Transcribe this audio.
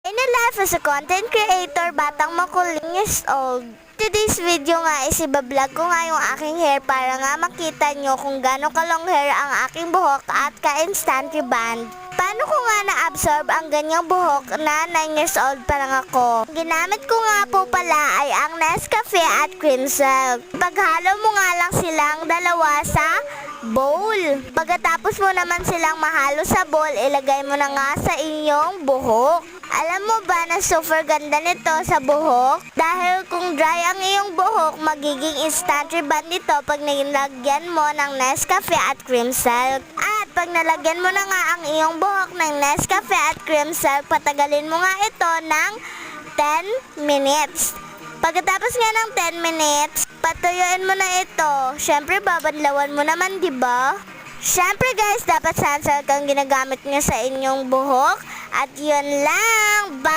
In a life as a content creator, batang makuling years old. Today's video nga is ibablog ko nga yung aking hair para nga makita nyo kung gano'ng kalong hair ang aking buhok at ka-instant reband. Paano ko nga na-absorb ang ganyang buhok na 9 years old pa lang ako? Ginamit ko nga po pala ay ang Nescafe at Cream Silk. Paghalo mo nga lang silang dalawa sa bowl. Pagkatapos mo naman silang mahalo sa bowl, ilagay mo na nga sa inyong buhok. Alam mo ba na super ganda nito sa buhok? Dahil kung dry ang iyong buhok, magiging instant reband nito pag nilagyan mo ng Nescafe at Cream Silk. At pag nalagyan mo na nga ang iyong buhok ng Nescafe at Cream Silk, patagalin mo nga ito ng 10 minutes. Pagkatapos nga ng 10 minutes, patuyuin mo na ito. Syempre, babadlawan mo naman, di ba? Syempre guys, dapat sunsilk ang ginagamit nyo sa inyong buhok. At yun lang. Bye!